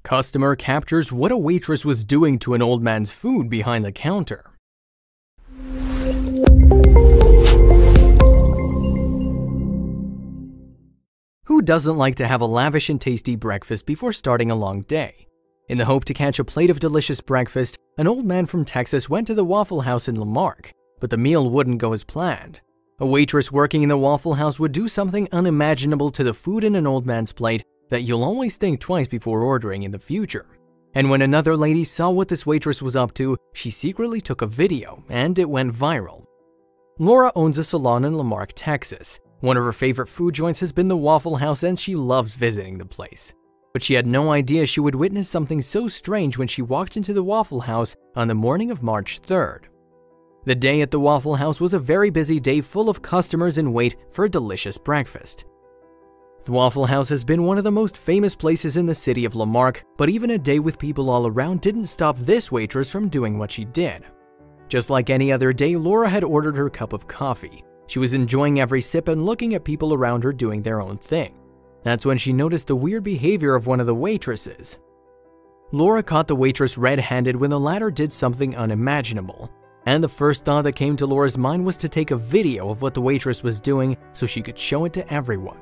Customer captures what a waitress was doing to an old man's food behind the counter. Who doesn't like to have a lavish and tasty breakfast before starting a long day? In the hope to catch a plate of delicious breakfast, an old man from Texas went to the Waffle House in Marque, but the meal wouldn't go as planned. A waitress working in the Waffle House would do something unimaginable to the food in an old man's plate that you'll always think twice before ordering in the future. And when another lady saw what this waitress was up to, she secretly took a video, and it went viral. Laura owns a salon in Marque, Texas. One of her favorite food joints has been the Waffle House, and she loves visiting the place. But she had no idea she would witness something so strange when she walked into the Waffle House on the morning of March 3rd. The day at the Waffle House was a very busy day full of customers in wait for a delicious breakfast. The Waffle House has been one of the most famous places in the city of Marque, but even a day with people all around didn't stop this waitress from doing what she did. Just like any other day, Laura had ordered her cup of coffee. She was enjoying every sip and looking at people around her doing their own thing. That's when she noticed the weird behavior of one of the waitresses. Laura caught the waitress red-handed when the latter did something unimaginable. And the first thought that came to Laura's mind was to take a video of what the waitress was doing so she could show it to everyone.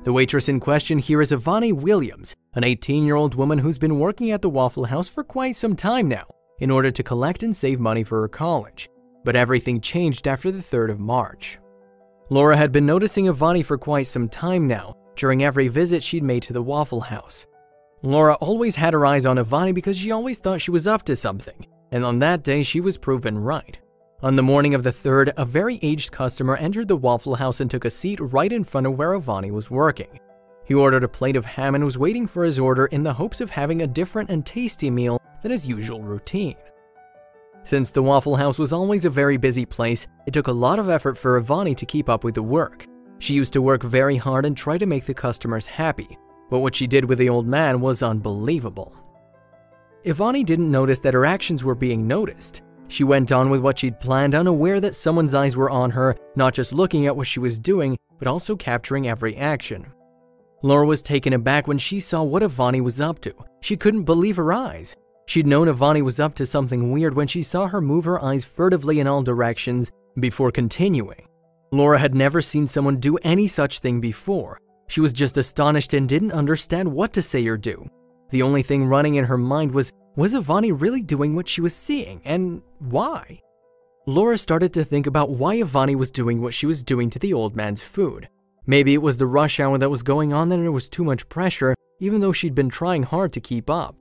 The waitress in question here is Ivani Williams, an 18-year-old woman who's been working at the Waffle House for quite some time now in order to collect and save money for her college. But everything changed after the 3rd of March. Laura had been noticing Ivani for quite some time now, during every visit she'd made to the Waffle House. Laura always had her eyes on Ivani because she always thought she was up to something, and on that day she was proven right. On the morning of the 3rd, a very aged customer entered the Waffle House and took a seat right in front of where Ivani was working. He ordered a plate of ham and was waiting for his order in the hopes of having a different and tasty meal than his usual routine. Since the Waffle House was always a very busy place, it took a lot of effort for Ivani to keep up with the work. She used to work very hard and try to make the customers happy, but what she did with the old man was unbelievable. Ivani didn't notice that her actions were being noticed. She went on with what she'd planned, unaware that someone's eyes were on her, not just looking at what she was doing, but also capturing every action. Laura was taken aback when she saw what Ivani was up to. She couldn't believe her eyes. She'd known Ivani was up to something weird when she saw her move her eyes furtively in all directions before continuing. Laura had never seen someone do any such thing before. She was just astonished and didn't understand what to say or do. The only thing running in her mind was Ivani really doing what she was seeing, and why? Laura started to think about why Ivani was doing what she was doing to the old man's food. Maybe it was the rush hour that was going on and it was too much pressure, even though she'd been trying hard to keep up.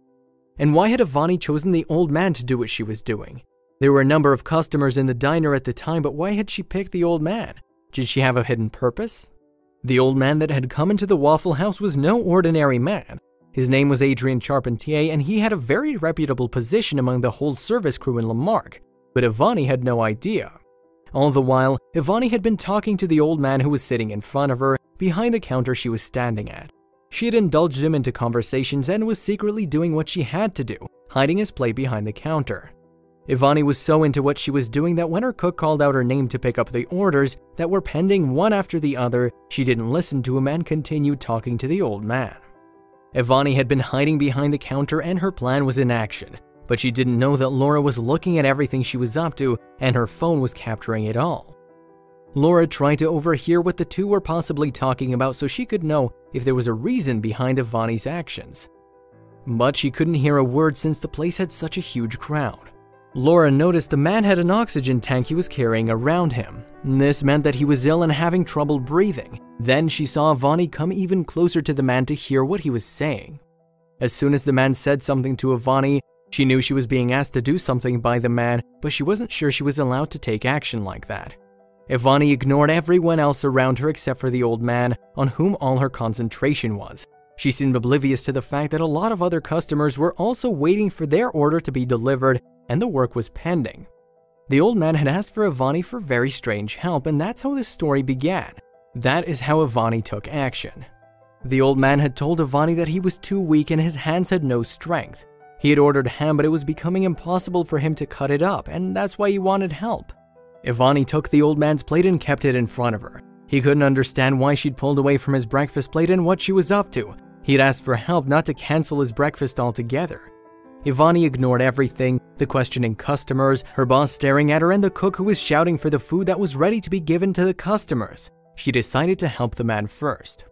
And why had Ivani chosen the old man to do what she was doing? There were a number of customers in the diner at the time, but why had she picked the old man? Did she have a hidden purpose? The old man that had come into the Waffle House was no ordinary man. His name was Adrian Charpentier, and he had a very reputable position among the whole service crew in Marque, but Ivani had no idea. All the while, Ivani had been talking to the old man who was sitting in front of her, behind the counter she was standing at. She had indulged him into conversations and was secretly doing what she had to do, hiding his plate behind the counter. Ivani was so into what she was doing that when her cook called out her name to pick up the orders that were pending one after the other, she didn't listen to him and continued talking to the old man. Ivani had been hiding behind the counter and her plan was in action, but she didn't know that Laura was looking at everything she was up to and her phone was capturing it all. Laura tried to overhear what the two were possibly talking about so she could know if there was a reason behind Ivani's actions. But she couldn't hear a word since the place had such a huge crowd. Laura noticed the man had an oxygen tank he was carrying around him. This meant that he was ill and having trouble breathing. Then she saw Ivani come even closer to the man to hear what he was saying. As soon as the man said something to Ivani, she knew she was being asked to do something by the man, but she wasn't sure she was allowed to take action like that. Ivani ignored everyone else around her except for the old man, on whom all her concentration was. She seemed oblivious to the fact that a lot of other customers were also waiting for their order to be delivered and the work was pending. The old man had asked for Ivani for very strange help, and that's how this story began. That is how Ivani took action. The old man had told Ivani that he was too weak and his hands had no strength. He had ordered ham, but it was becoming impossible for him to cut it up, and that's why he wanted help. Ivani took the old man's plate and kept it in front of her. He couldn't understand why she'd pulled away from his breakfast plate and what she was up to, He'd asked for help not to cancel his breakfast altogether. Ivani ignored everything, the questioning customers, her boss staring at her, and the cook who was shouting for the food that was ready to be given to the customers. She decided to help the man first.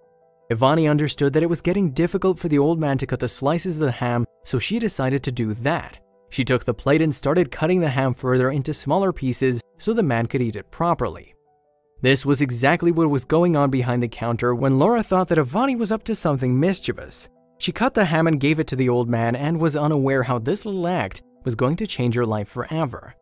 Ivani understood that it was getting difficult for the old man to cut the slices of the ham, so she decided to do that. She took the plate and started cutting the ham further into smaller pieces so the man could eat it properly. This was exactly what was going on behind the counter when Laura thought that Ivani was up to something mischievous. She cut the ham and gave it to the old man and was unaware how this little act was going to change her life forever.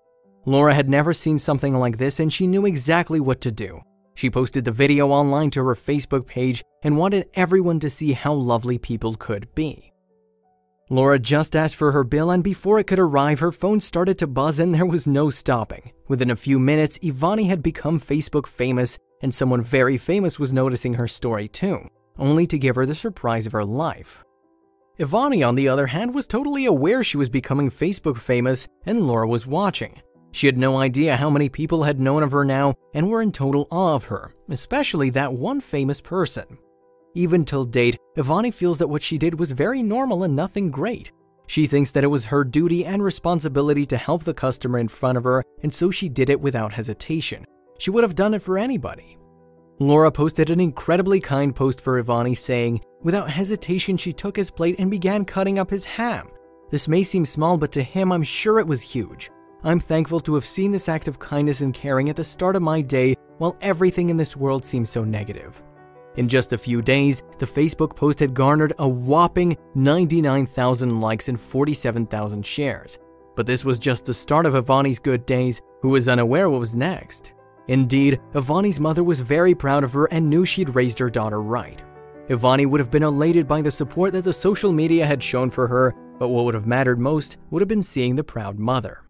Laura had never seen something like this and she knew exactly what to do. She posted the video online to her Facebook page and wanted everyone to see how lovely people could be. Laura just asked for her bill and before it could arrive, her phone started to buzz and there was no stopping. Within a few minutes, Ivani had become Facebook famous and someone very famous was noticing her story too, only to give her the surprise of her life. Ivani, on the other hand, was totally aware she was becoming Facebook famous and Laura was watching. She had no idea how many people had known of her now and were in total awe of her, especially that one famous person. Even till date, Ivani feels that what she did was very normal and nothing great. She thinks that it was her duty and responsibility to help the customer in front of her, and so she did it without hesitation. She would have done it for anybody. Laura posted an incredibly kind post for Ivani saying, without hesitation she took his plate and began cutting up his ham. This may seem small, but to him I'm sure it was huge. I'm thankful to have seen this act of kindness and caring at the start of my day while everything in this world seems so negative. In just a few days, the Facebook post had garnered a whopping 99,000 likes and 47,000 shares. But this was just the start of Ivani's good days, who was unaware what was next. Indeed, Ivani's mother was very proud of her and knew she'd raised her daughter right. Ivani would have been elated by the support that the social media had shown for her, but what would have mattered most would have been seeing the proud mother.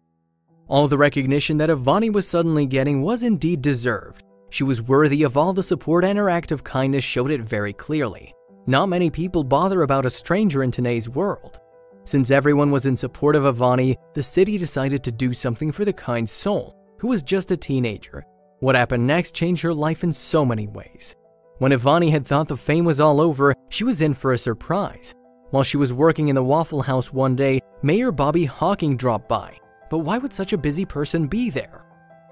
All the recognition that Ivani was suddenly getting was indeed deserved. She was worthy of all the support and her act of kindness showed it very clearly. Not many people bother about a stranger in today's world. Since everyone was in support of Ivani, the city decided to do something for the kind soul, who was just a teenager. What happened next changed her life in so many ways. When Ivani had thought the fame was all over, she was in for a surprise. While she was working in the Waffle House one day, Mayor Bobby Hawking dropped by. But why would such a busy person be there?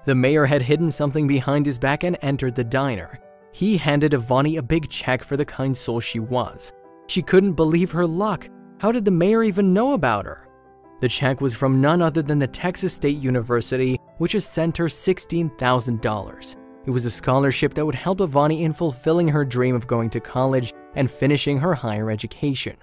The mayor had hidden something behind his back and entered the diner. He handed Ivani a big check for the kind soul she was. She couldn't believe her luck. How did the mayor even know about her? The check was from none other than the Texas State University, which has sent her $16,000. It was a scholarship that would help Ivani in fulfilling her dream of going to college and finishing her higher education.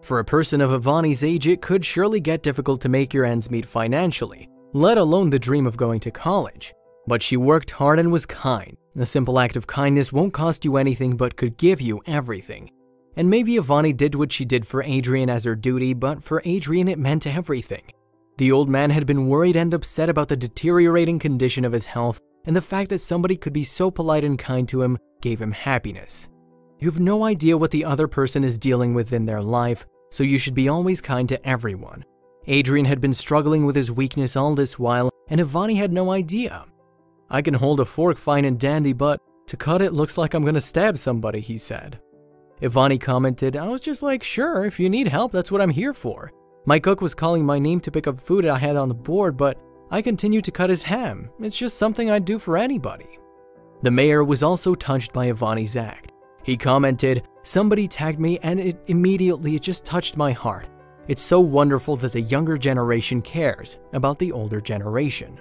For a person of Ivani's age, it could surely get difficult to make your ends meet financially, let alone the dream of going to college. But she worked hard and was kind. A simple act of kindness won't cost you anything but could give you everything. And maybe Ivani did what she did for Adrian as her duty, but for Adrian it meant everything. The old man had been worried and upset about the deteriorating condition of his health, and the fact that somebody could be so polite and kind to him gave him happiness. You have no idea what the other person is dealing with in their life, so you should be always kind to everyone. Adrian had been struggling with his weakness all this while, and Ivani had no idea. I can hold a fork fine and dandy, but to cut it looks like I'm gonna stab somebody, he said. Ivani commented, I was just like, sure, if you need help, that's what I'm here for. My cook was calling my name to pick up food I had on the board, but I continued to cut his ham. It's just something I'd do for anybody. The mayor was also touched by Ivani's act. He commented, somebody tagged me and it just touched my heart. It's so wonderful that the younger generation cares about the older generation.